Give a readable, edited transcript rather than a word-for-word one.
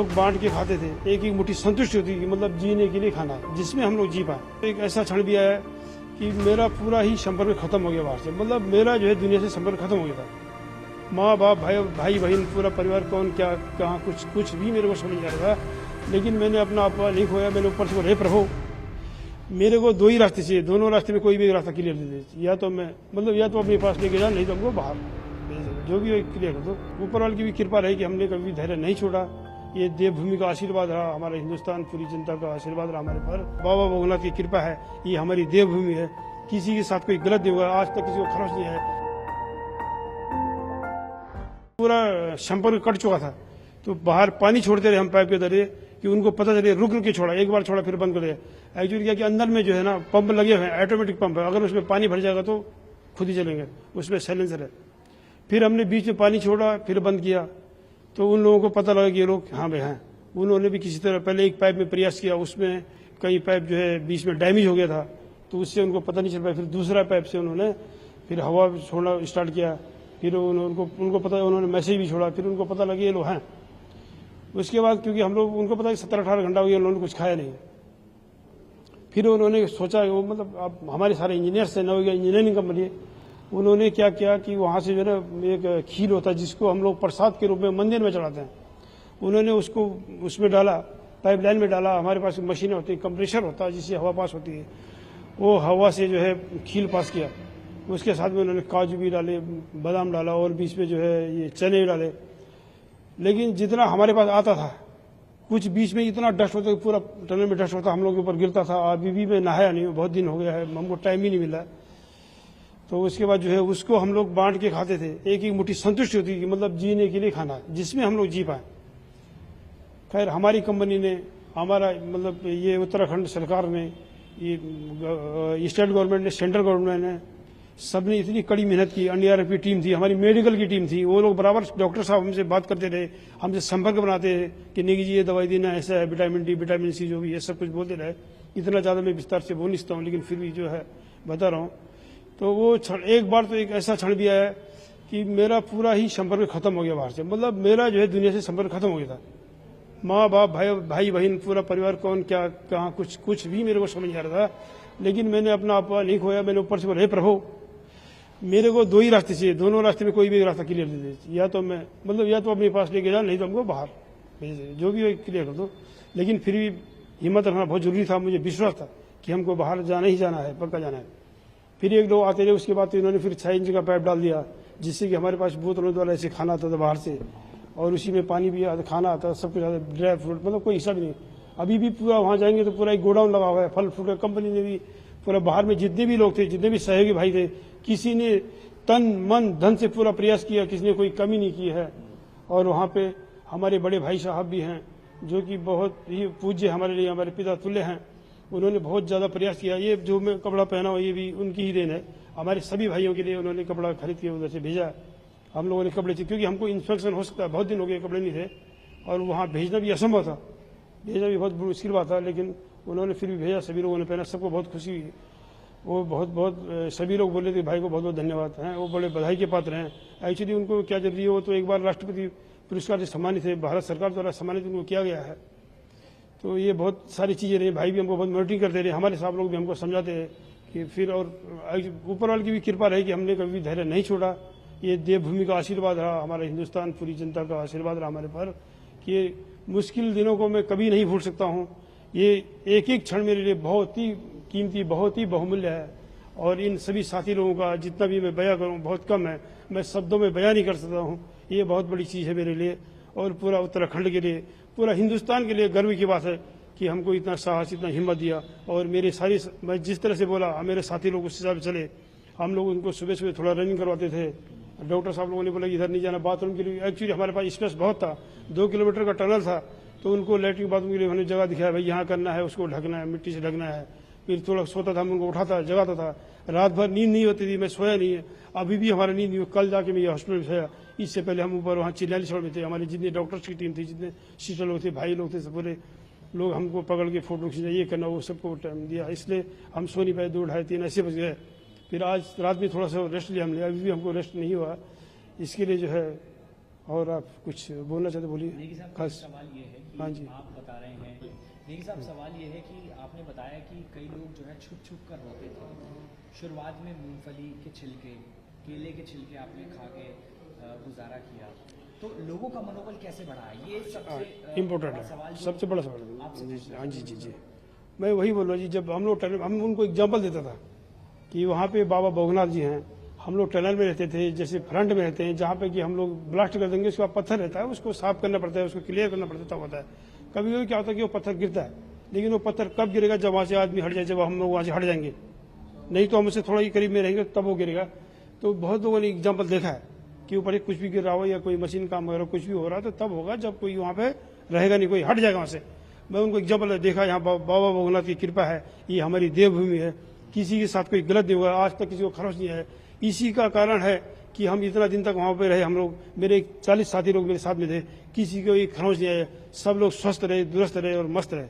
लोग बांट के खाते थे, एक एक मुट्ठी संतुष्ट होती थी, मतलब जीने के लिए खाना जिसमें हम लोग जी पाए। एक ऐसा क्षण भी आया कि मेरा पूरा ही संपर्क खत्म हो गया बाहर से, मतलब मेरा जो है दुनिया से संपर्क खत्म हो गया था। माँ बाप भाई बहन पूरा परिवार कौन क्या कहाँ कुछ भी मेरे को समझ नहीं आ रहा था। लेकिन मैंने अपना आप नहीं खोया। मैंने ऊपर से बोला, हे प्रभु, मेरे को दो ही रास्ते चाहिए, दोनों रास्ते में कोई भी रास्ता क्लियर दे दे, या तो मैं मतलब या तो अपने पास लेके जा, नहीं तो हमको बाहर भेज दे, जो भी क्लियर कर दो। ऊपर वाले की भी कृपा रही कि हमने कभी धैर्य नहीं छोड़ा। ये देवभूमि का आशीर्वाद रहा, हमारा हिंदुस्तान पूरी जनता का आशीर्वाद रहा हमारे पर। बाबा भोगनाथ की कृपा है, ये हमारी देवभूमि है। किसी के साथ कोई गलत नहीं हुआ, आज तक किसी को खरोच नहीं है। पूरा संपर्क कट चुका था, तो बाहर पानी छोड़ते रहे हम पाइप के जरिए कि उनको पता चले, रुक के छोड़ा, एक बार छोड़ा फिर बंद कर दिया। एक्चुअली क्या कि अंदर में जो है ना पंप लगे हुए हैं, ऑटोमेटिक पंप है, अगर उसमें पानी भर जाएगा तो खुद ही चलेंगे, उसमें साइलेंसर है। फिर हमने बीच में पानी छोड़ा, फिर बंद किया, तो उन लोगों को पता लगा कि ये लोग हाँ भाई हैं। उन्होंने भी किसी तरह पहले एक पाइप में प्रयास किया, उसमें कई पाइप जो है बीच में डैमेज हो गया था, तो उससे उनको पता नहीं चल पाया। फिर दूसरा पाइप से उन्होंने फिर हवा छोड़ना स्टार्ट किया, फिर उनको पता, उन्होंने मैसेज भी छोड़ा, फिर उनको पता लगे ये लोग हैं। उसके बाद क्योंकि हम लोग उनको पता है 17-18 घंटा हो गया, उन्होंने कुछ खाया नहीं। फिर उन्होंने सोचा, वो मतलब अब हमारे सारे इंजीनियर्स से न हो गया, इंजीनियरिंग कंपनी है, उन्होंने क्या किया कि वहाँ से जो है ना एक खीर होता है जिसको हम लोग प्रसाद के रूप में मंदिर में चढ़ाते हैं, उन्होंने उसको उसमें डाला, पाइपलाइन में डाला। हमारे पास मशीनें होती है, कंप्रेशर होता है जिससे हवा पास होती है, वो हवा से जो है खीर पास किया। उसके साथ में उन्होंने काजू भी डाले, बादाम डाला, और बीच में जो है ये चने डाले। लेकिन जितना हमारे पास आता था, कुछ बीच में इतना डस्ट होता, पूरा टनल में डस्ट होता, हम लोग के ऊपर गिरता था। अभी भी मैं नहाया नहीं, बहुत दिन हो गया है, हमको टाइम ही नहीं मिला। तो उसके बाद जो है उसको हम लोग बांट के खाते थे, एक एक मुट्ठी संतुष्ट होती थी, मतलब जीने के लिए खाना जिसमें हम लोग जी पाए। खैर हमारी कंपनी ने, हमारा मतलब ये उत्तराखंड सरकार ने, ये स्टेट गवर्नमेंट ने, सेंट्रल गवर्नमेंट ने, सबने इतनी कड़ी मेहनत की। एनडीआरएफ की टीम थी, हमारी मेडिकल की टीम थी, वो लोग बराबर डॉक्टर साहब हमसे बात करते रहे, हमसे संपर्क बनाते रहे कि नहीं जी ये दवाई देना, ऐसा है, विटामिन डी विटामिन सी जो भी है सब कुछ बोलते रहे। इतना ज़्यादा मैं विस्तार से बोल नहीं सकता हूँ, लेकिन फिर भी जो है बता रहा हूँ। तो वो क्षण, एक बार तो एक ऐसा क्षण भी आया कि मेरा पूरा ही संपर्क खत्म हो गया बाहर से, मतलब मेरा जो है दुनिया से संपर्क खत्म हो गया था। माँ बाप भाई बहन पूरा परिवार कौन क्या कहाँ कुछ भी मेरे को समझ नहीं आ रहा था। लेकिन मैंने अपना आप नहीं खोया। मैंने ऊपर से बोला, हे प्रभु, मेरे को दो ही रास्ते चाहिए, दोनों रास्ते में कोई भी रास्ता क्लियर दे दे, या तो मैं मतलब या तो अपने पास लेके जा, नहीं तो हमको बाहर भेज दे, जो भी क्लियर कर दो। लेकिन फिर भी हिम्मत रखना बहुत जरूरी था। मुझे विश्वास था कि हमको बाहर जाना ही जाना है, पक्का जाना है। फिर एक दो आते रहे, उसके बाद तो इन्होंने फिर 6 इंच का पाइप डाल दिया, जिससे कि हमारे पास बोतलों द्वारा ऐसे खाना आता था बाहर से, और उसी में पानी भी आता, खाना आता, सब कुछ आता, ड्राई फ्रूट, मतलब कोई हिसाब नहीं। अभी भी पूरा वहाँ जाएंगे तो पूरा एक गोडाउन लगा हुआ है फल फ्रूट का। कंपनी ने भी पूरा बाहर में जितने भी लोग थे, जितने भी सहयोगी भाई थे, किसी ने तन मन धन से पूरा प्रयास किया, किसी ने कोई कमी नहीं की है। और वहाँ पे हमारे बड़े भाई साहब भी हैं जो कि बहुत ही पूज्य हमारे लिए, हमारे पिता तुल्य हैं। उन्होंने बहुत ज़्यादा प्रयास किया। ये जो मैं कपड़ा पहना हुआ ये भी उनकी ही देन है। हमारे सभी भाइयों के लिए उन्होंने कपड़ा खरीद के उधर से भेजा। हम लोगों ने कपड़े थे, क्योंकि हमको इन्फेक्शन हो सकता है, बहुत दिन हो गए कपड़े नहीं थे, और वहाँ भेजना भी असंभव था, भेजना भी बहुत मुश्किल बात था। लेकिन उन्होंने फिर भी भेजा, सभी लोगों ने पहना, सबको बहुत खुशी हुई। वो बहुत सभी लोग बोले थे भाई को बहुत बहुत धन्यवाद हैं, वो बड़े बधाई के पात्र हैं। एक्चुअली उनको क्या जरूरी है, वो तो एक बार राष्ट्रपति पुरस्कार से सम्मानित है, भारत सरकार द्वारा सम्मानित उनको किया गया है। तो ये बहुत सारी चीज़ें रही। भाई भी हमको बहुत मॉनिटरिंग करते रहे, हमारे साहब लोग भी हमको समझाते हैं कि फिर, और ऊपर वाले की भी कृपा रही कि हमने कभी धैर्य नहीं छोड़ा। ये देवभूमि का आशीर्वाद रहा, हमारा हिंदुस्तान पूरी जनता का आशीर्वाद रहा हमारे पर, कि मुश्किल दिनों को मैं कभी नहीं भूल सकता हूँ। ये एक एक क्षण मेरे लिए बहुत ही कीमती, बहुत ही बहुमूल्य है। और इन सभी साथी लोगों का जितना भी मैं बयां करूँ बहुत कम है, मैं शब्दों में बयां नहीं कर सकता हूँ। ये बहुत बड़ी चीज़ है मेरे लिए, और पूरा उत्तराखंड के लिए, पूरा हिंदुस्तान के लिए गर्व की बात है कि हमको इतना साहस, इतना हिम्मत दिया। और मेरे सारी, मैं जिस तरह से बोला, मेरे साथी लोग उस हिसाब से चले। हम लोग उनको सुबह सुबह थोड़ा रनिंग करवाते थे। डॉक्टर साहब लोगों ने बोला इधर नहीं जाना, बाथरूम के लिए एक्चुअली हमारे पास स्पेस बहुत था, 2 किलोमीटर का टनल था, तो उनको लैट्रिन बाथरूम के लिए उन्होंने जगह दिखाया, भाई यहाँ करना है, उसको ढकना है, मिट्टी से ढकना है। फिर थोड़ा सोता था, हम उनको उठाता जगाता था। रात भर नींद नहीं होती थी, मैं सोया नहीं है, अभी भी हमारा नींद नहीं हो। कल जाके मैं ये हॉस्पिटल में सोया। इससे पहले हम ऊपर वहाँ चिल्लाली छोड़ में थे, हमारे जितने डॉक्टर्स की टीम थी, जितने सिस्टर लोग थे, भाई लोग थे, सब पूरे लोग हमको पकड़ के फोटो खींचा, ये करना, वो सबको टाइम दिया। इसलिए हम सो नहीं पाए, 2, ढाई, 3 ऐसे बज गए। फिर आज रात में थोड़ा सा रेस्ट लिया हमने, अभी भी हमको रेस्ट नहीं हुआ। इसके लिए जो है और आप कुछ बोलना चाहते बोलिए नेगी साहब, खास। सवाल ये है कि हाँ जी। आप बता रहे हैं, नेगी साहब सवाल ये है कि आपने बताया कि कई लोग जो है छुप छुप कर रोते थे। शुरुआत में मूंगफली के छिलके, केले के छिलके आपने खा के गुजारा किया, तो लोगों का मनोबल कैसे बढ़ा? ये सबसे इम्पोर्टेंट बड़ा है, सवाल जो सबसे बड़ा सवाल आपसे है। पूछना हाँ जी जी जी, मैं वही बोल रहा हूँ जी। जब हम लोग टनल, हम उनको एग्जाम्पल देता था कि वहाँ पे बाबा बहुनाथ जी हैं, हम लोग टनल में रहते थे, जैसे फ्रंट में रहते हैं, जहाँ पे कि हम लोग ब्लास्ट कर देंगे, उसके बाद पत्थर रहता है, उसको साफ करना पड़ता है, उसको क्लियर करना पड़ता है, तब होता है। कभी कभी क्या होता है कि वो पत्थर गिरता है, लेकिन वो पत्थर कब गिरेगा? जब वहाँ से आदमी हट जाए, जब हम लोग वहाँ से हट जाएंगे, नहीं तो हमसे थोड़ा ही करीब में रहेंगे तब वो गिरेगा। तो बहुत लोगों ने एग्जाम्पल देखा है कि ऊपर कुछ भी गिर रहा हो या कोई मशीन काम वगैरह कुछ भी हो रहा है, तो तब होगा जब कोई वहाँ पे रहेगा नहीं, कोई हट जाएगा वहाँ से। मैं उनको एग्जाम्पल देखा, यहाँ बाबा बहुनाथ की कृपा है, ये हमारी देवभूमि है, किसी के साथ कोई गलत नहीं हुआ, आज तक किसी को खरोच नहीं है। इसी का कारण है कि हम इतना दिन तक वहाँ पे रहे। हम लोग, मेरे 40 साथी लोग मेरे साथ में थे, किसी को एक खरोच नहीं आया, सब लोग स्वस्थ रहे, दुरुस्त रहे और मस्त रहे।